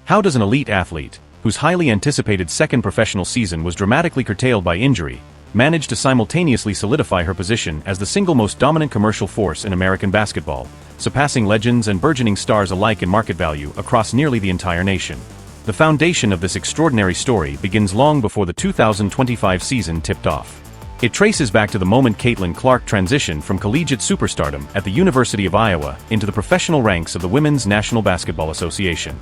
How does an elite athlete, whose highly anticipated second professional season was dramatically curtailed by injury, manage to simultaneously solidify her position as the single most dominant commercial force in American basketball, surpassing legends and burgeoning stars alike in market value across nearly the entire nation? The foundation of this extraordinary story begins long before the 2025 season tipped off. It traces back to the moment Caitlin Clark transitioned from collegiate superstardom at the University of Iowa into the professional ranks of the Women's National Basketball Association.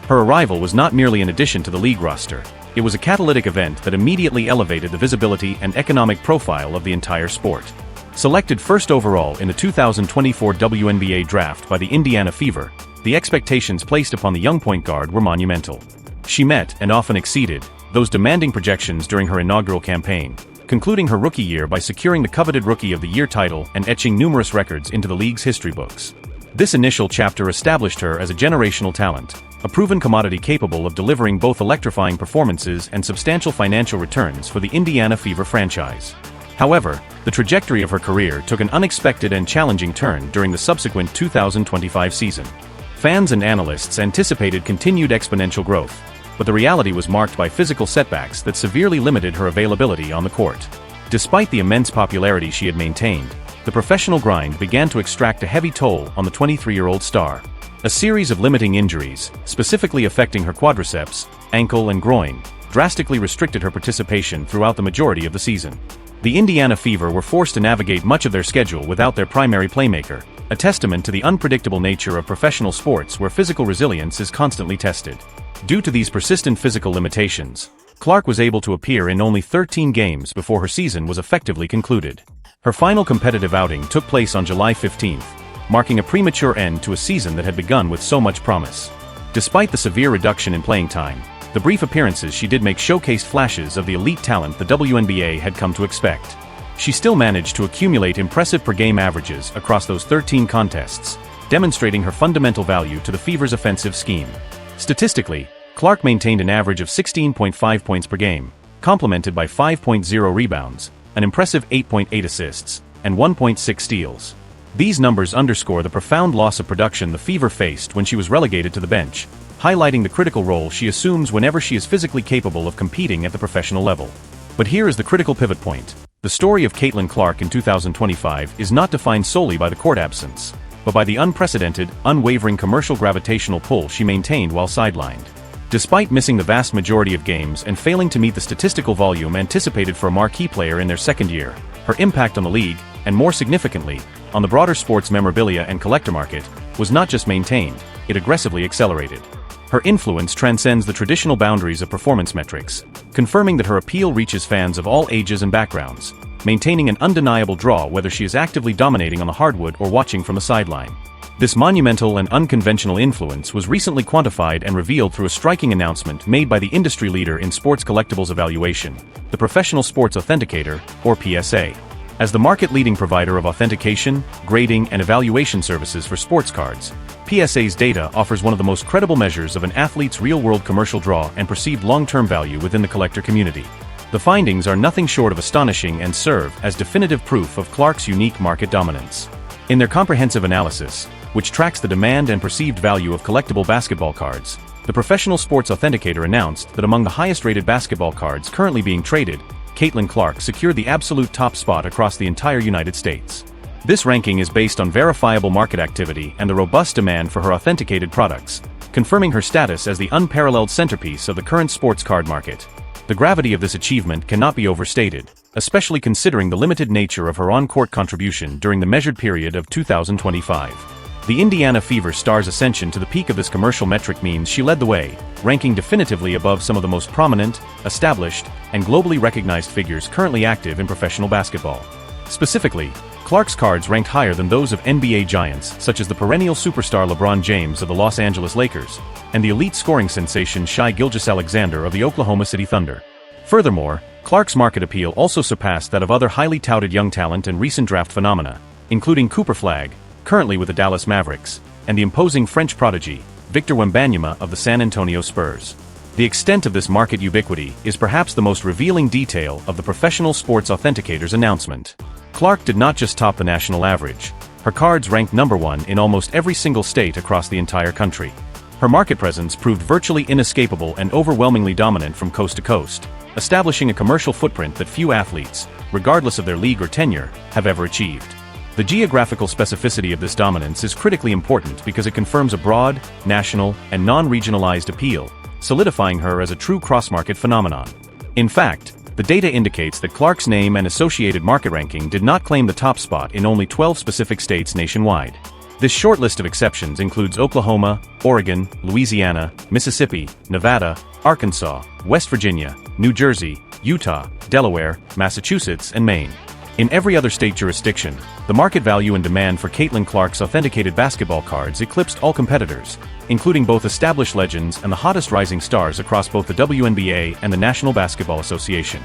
Her arrival was not merely an addition to the league roster. It was a catalytic event that immediately elevated the visibility and economic profile of the entire sport. Selected first overall in the 2024 WNBA draft by the Indiana Fever, the expectations placed upon the young point guard were monumental. She met, and often exceeded, those demanding projections during her inaugural campaign, concluding her rookie year by securing the coveted Rookie of the Year title and etching numerous records into the league's history books. This initial chapter established her as a generational talent, a proven commodity capable of delivering both electrifying performances and substantial financial returns for the Indiana Fever franchise. However, the trajectory of her career took an unexpected and challenging turn during the subsequent 2025 season. Fans and analysts anticipated continued exponential growth, but the reality was marked by physical setbacks that severely limited her availability on the court. Despite the immense popularity she had maintained, the professional grind began to extract a heavy toll on the 23-year-old star. A series of limiting injuries, specifically affecting her quadriceps, ankle and groin, drastically restricted her participation throughout the majority of the season. The Indiana Fever were forced to navigate much of their schedule without their primary playmaker, a testament to the unpredictable nature of professional sports where physical resilience is constantly tested. Due to these persistent physical limitations, Clark was able to appear in only 13 games before her season was effectively concluded. Her final competitive outing took place on July 15th, marking a premature end to a season that had begun with so much promise. Despite the severe reduction in playing time, the brief appearances she did make showcased flashes of the elite talent the WNBA had come to expect. She still managed to accumulate impressive per-game averages across those 13 contests, demonstrating her fundamental value to the Fever's offensive scheme. Statistically, Clark maintained an average of 16.5 points per game, complemented by 5.0 rebounds, an impressive 8.8 assists, and 1.6 steals. These numbers underscore the profound loss of production the Fever faced when she was relegated to the bench, highlighting the critical role she assumes whenever she is physically capable of competing at the professional level. But here is the critical pivot point. The story of Caitlin Clark in 2025 is not defined solely by the court absence, but by the unprecedented, unwavering commercial gravitational pull she maintained while sidelined. Despite missing the vast majority of games and failing to meet the statistical volume anticipated for a marquee player in their second year, her impact on the league, and more significantly, on the broader sports memorabilia and collector market, was not just maintained, it aggressively accelerated. Her influence transcends the traditional boundaries of performance metrics, confirming that her appeal reaches fans of all ages and backgrounds, maintaining an undeniable draw whether she is actively dominating on the hardwood or watching from the sideline. This monumental and unconventional influence was recently quantified and revealed through a striking announcement made by the industry leader in sports collectibles evaluation, the Professional Sports Authenticator, or PSA. As the market-leading provider of authentication, grading, and evaluation services for sports cards, PSA's data offers one of the most credible measures of an athlete's real-world commercial draw and perceived long-term value within the collector community. The findings are nothing short of astonishing and serve as definitive proof of Clark's unique market dominance. In their comprehensive analysis, which tracks the demand and perceived value of collectible basketball cards, the Professional Sports Authenticator announced that among the highest-rated basketball cards currently being traded, Caitlin Clark secured the absolute top spot across the entire United States. This ranking is based on verifiable market activity and the robust demand for her authenticated products, confirming her status as the unparalleled centerpiece of the current sports card market. The gravity of this achievement cannot be overstated, especially considering the limited nature of her on-court contribution during the measured period of 2025. The Indiana Fever star's ascension to the peak of this commercial metric means she led the way, ranking definitively above some of the most prominent, established, and globally recognized figures currently active in professional basketball. Specifically, Clark's cards ranked higher than those of NBA giants such as the perennial superstar LeBron James of the Los Angeles Lakers, and the elite scoring sensation Shai Gilgeous-Alexander of the Oklahoma City Thunder. Furthermore, Clark's market appeal also surpassed that of other highly touted young talent and recent draft phenomena, including Cooper Flagg, currently with the Dallas Mavericks, and the imposing French prodigy, Victor Wembanyama of the San Antonio Spurs. The extent of this market ubiquity is perhaps the most revealing detail of the Professional Sports Authenticator's announcement. Clark did not just top the national average. Her cards ranked #1 in almost every single state across the entire country. Her market presence proved virtually inescapable and overwhelmingly dominant from coast to coast, establishing a commercial footprint that few athletes, regardless of their league or tenure, have ever achieved. The geographical specificity of this dominance is critically important because it confirms a broad, national, and non-regionalized appeal, solidifying her as a true cross-market phenomenon. In fact, the data indicates that Clark's name and associated market ranking did not claim the top spot in only 12 specific states nationwide. This short list of exceptions includes Oklahoma, Oregon, Louisiana, Mississippi, Nevada, Arkansas, West Virginia, New Jersey, Utah, Delaware, Massachusetts, and Maine. In every other state jurisdiction, the market value and demand for Caitlin Clark's authenticated basketball cards eclipsed all competitors, including both established legends and the hottest rising stars across both the WNBA and the National Basketball Association.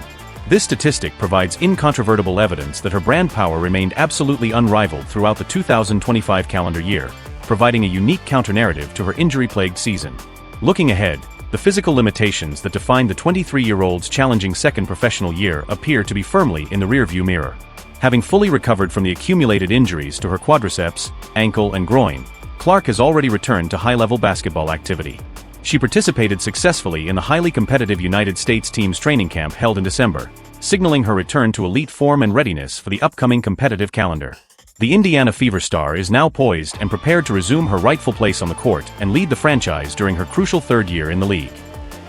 This statistic provides incontrovertible evidence that her brand power remained absolutely unrivaled throughout the 2025 calendar year, providing a unique counter-narrative to her injury-plagued season. Looking ahead, the physical limitations that define the 23-year-old's challenging second professional year appear to be firmly in the rearview mirror. Having fully recovered from the accumulated injuries to her quadriceps, ankle, and groin, Clark has already returned to high-level basketball activity. She participated successfully in the highly competitive United States team's training camp held in December, signaling her return to elite form and readiness for the upcoming competitive calendar. The Indiana Fever star is now poised and prepared to resume her rightful place on the court and lead the franchise during her crucial third year in the league.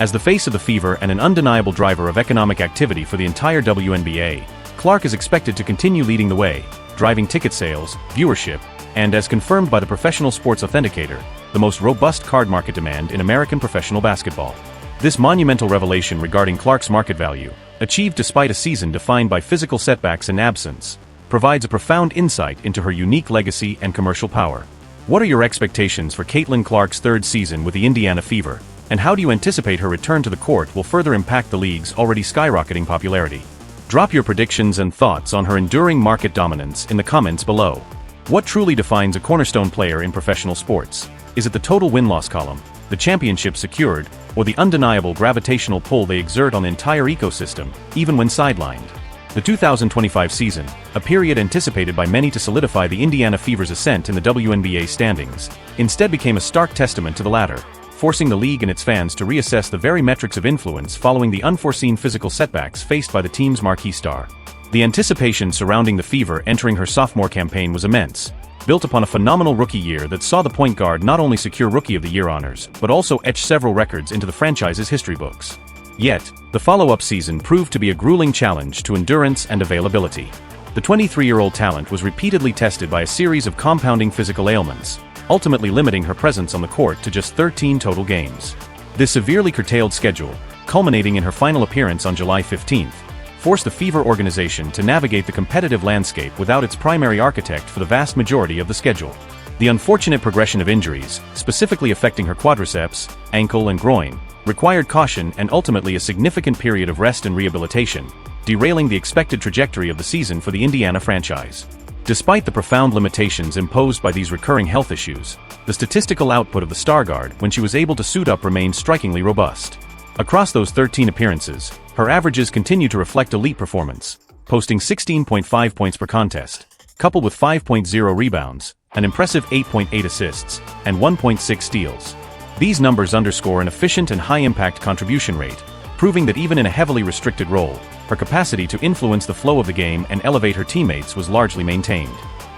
As the face of the Fever and an undeniable driver of economic activity for the entire WNBA, Clark is expected to continue leading the way, driving ticket sales, viewership, and, as confirmed by the Professional Sports Authenticator, the most robust card market demand in American professional basketball. This monumental revelation regarding Clark's market value, achieved despite a season defined by physical setbacks and absence, provides a profound insight into her unique legacy and commercial power. What are your expectations for Caitlin Clark's third season with the Indiana Fever, and how do you anticipate her return to the court will further impact the league's already skyrocketing popularity? Drop your predictions and thoughts on her enduring market dominance in the comments below. What truly defines a cornerstone player in professional sports? Is it the total win-loss column, the championship secured, or the undeniable gravitational pull they exert on the entire ecosystem, even when sidelined? The 2025 season, a period anticipated by many to solidify the Indiana Fever's ascent in the WNBA standings, instead became a stark testament to the latter, forcing the league and its fans to reassess the very metrics of influence following the unforeseen physical setbacks faced by the team's marquee star. The anticipation surrounding the Fever entering her sophomore campaign was immense, built upon a phenomenal rookie year that saw the point guard not only secure Rookie of the Year honors, but also etch several records into the franchise's history books. Yet, the follow-up season proved to be a grueling challenge to endurance and availability. The 23-year-old talent was repeatedly tested by a series of compounding physical ailments, ultimately limiting her presence on the court to just 13 total games. This severely curtailed schedule, culminating in her final appearance on July 15th, forced the Fever organization to navigate the competitive landscape without its primary architect for the vast majority of the schedule. The unfortunate progression of injuries, specifically affecting her quadriceps, ankle, and groin, required caution and ultimately a significant period of rest and rehabilitation, derailing the expected trajectory of the season for the Indiana franchise. Despite the profound limitations imposed by these recurring health issues, the statistical output of the star guard when she was able to suit up remained strikingly robust. Across those 13 appearances, her averages continue to reflect elite performance, posting 16.5 points per contest, coupled with 5.0 rebounds, an impressive 8.8 assists, and 1.6 steals. These numbers underscore an efficient and high-impact contribution rate, proving that even in a heavily restricted role, her capacity to influence the flow of the game and elevate her teammates was largely maintained.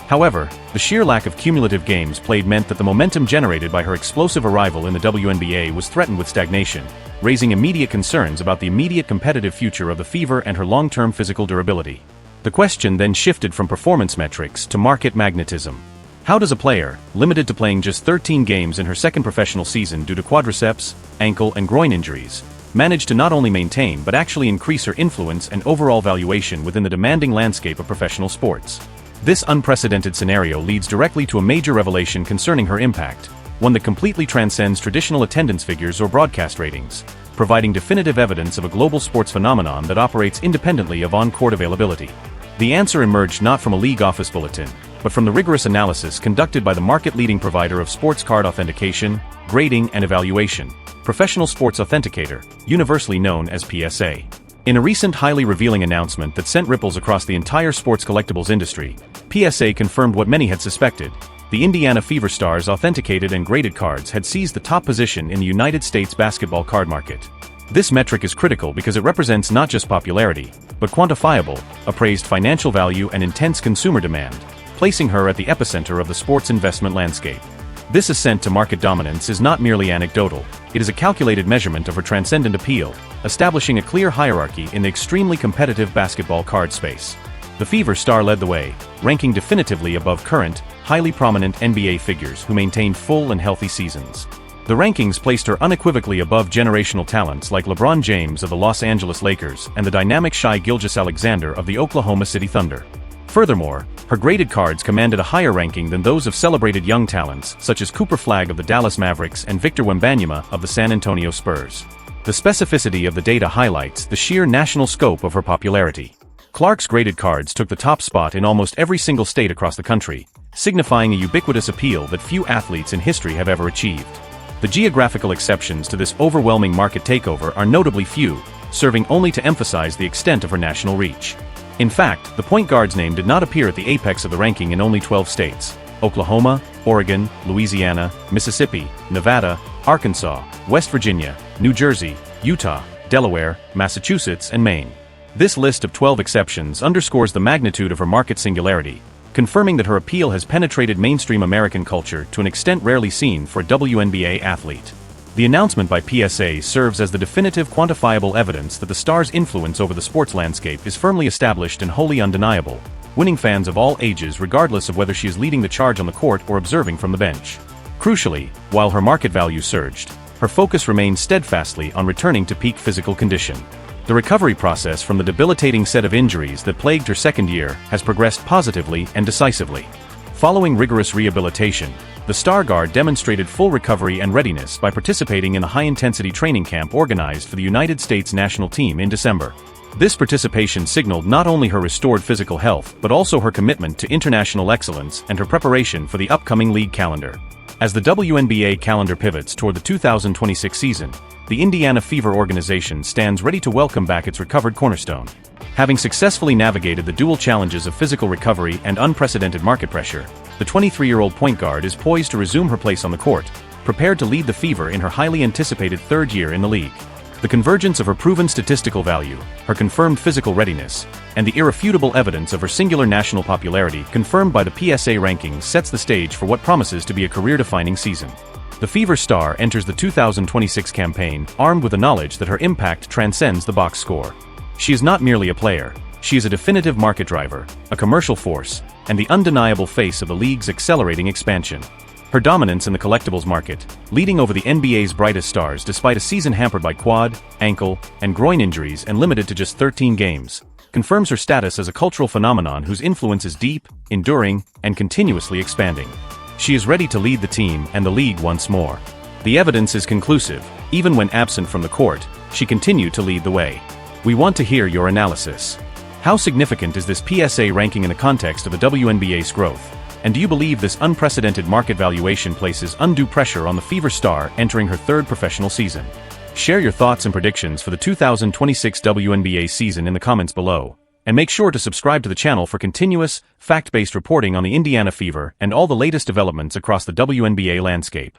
However, the sheer lack of cumulative games played meant that the momentum generated by her explosive arrival in the WNBA was threatened with stagnation, raising immediate concerns about the immediate competitive future of the Fever and her long-term physical durability. The question then shifted from performance metrics to market magnetism. How does a player, limited to playing just 13 games in her second professional season due to quadriceps, ankle, and groin injuries, manage to not only maintain but actually increase her influence and overall valuation within the demanding landscape of professional sports? This unprecedented scenario leads directly to a major revelation concerning her impact, one that completely transcends traditional attendance figures or broadcast ratings, providing definitive evidence of a global sports phenomenon that operates independently of on-court availability. The answer emerged not from a league office bulletin, but from the rigorous analysis conducted by the market-leading provider of sports card authentication, grading, and evaluation, Professional Sports Authenticator, universally known as PSA. In a recent highly revealing announcement that sent ripples across the entire sports collectibles industry, PSA confirmed what many had suspected. the Indiana Fever Star's authenticated and graded cards had seized the top position in the United States basketball card market. This metric is critical because it represents not just popularity, but quantifiable, appraised financial value and intense consumer demand, placing her at the epicenter of the sports investment landscape. This ascent to market dominance is not merely anecdotal, it is a calculated measurement of her transcendent appeal, establishing a clear hierarchy in the extremely competitive basketball card space. The Fever Star led the way, ranking definitively above current, highly prominent NBA figures who maintained full and healthy seasons. The rankings placed her unequivocally above generational talents like LeBron James of the Los Angeles Lakers and the dynamic Shai Gilgeous-Alexander of the Oklahoma City Thunder. Furthermore, her graded cards commanded a higher ranking than those of celebrated young talents such as Cooper Flagg of the Dallas Mavericks and Victor Wembanyama of the San Antonio Spurs. The specificity of the data highlights the sheer national scope of her popularity. Clark's graded cards took the top spot in almost every single state across the country, signifying a ubiquitous appeal that few athletes in history have ever achieved. The geographical exceptions to this overwhelming market takeover are notably few, serving only to emphasize the extent of her national reach. In fact, the point guard's name did not appear at the apex of the ranking in only 12 states: Oklahoma, Oregon, Louisiana, Mississippi, Nevada, Arkansas, West Virginia, New Jersey, Utah, Delaware, Massachusetts, and Maine. This list of 12 exceptions underscores the magnitude of her market singularity, confirming that her appeal has penetrated mainstream American culture to an extent rarely seen for a WNBA athlete. The announcement by PSA serves as the definitive quantifiable evidence that the star's influence over the sports landscape is firmly established and wholly undeniable, winning fans of all ages regardless of whether she is leading the charge on the court or observing from the bench. Crucially, while her market value surged, her focus remained steadfastly on returning to peak physical condition. The recovery process from the debilitating set of injuries that plagued her second year has progressed positively and decisively. Following rigorous rehabilitation, the Star Guard demonstrated full recovery and readiness by participating in a high-intensity training camp organized for the United States national team in December. This participation signaled not only her restored physical health but also her commitment to international excellence and her preparation for the upcoming league calendar. As the WNBA calendar pivots toward the 2026 season, the Indiana Fever organization stands ready to welcome back its recovered cornerstone. Having successfully navigated the dual challenges of physical recovery and unprecedented market pressure, the 23-year-old point guard is poised to resume her place on the court, prepared to lead the Fever in her highly anticipated third year in the league. The convergence of her proven statistical value, her confirmed physical readiness, and the irrefutable evidence of her singular national popularity confirmed by the PSA rankings sets the stage for what promises to be a career-defining season. The Fever Star enters the 2026 campaign armed with the knowledge that her impact transcends the box score. She is not merely a player, she is a definitive market driver, a commercial force, and the undeniable face of the league's accelerating expansion. Her dominance in the collectibles market, leading over the NBA's brightest stars despite a season hampered by quad, ankle, and groin injuries and limited to just 13 games, confirms her status as a cultural phenomenon whose influence is deep, enduring, and continuously expanding. She is ready to lead the team and the league once more. The evidence is conclusive. Even when absent from the court, she continued to lead the way. We want to hear your analysis. How significant is this PSA ranking in the context of the WNBA's growth? And do you believe this unprecedented market valuation places undue pressure on the Fever Star entering her third professional season? Share your thoughts and predictions for the 2026 WNBA season in the comments below. And make sure to subscribe to the channel for continuous, fact-based reporting on the Indiana Fever and all the latest developments across the WNBA landscape.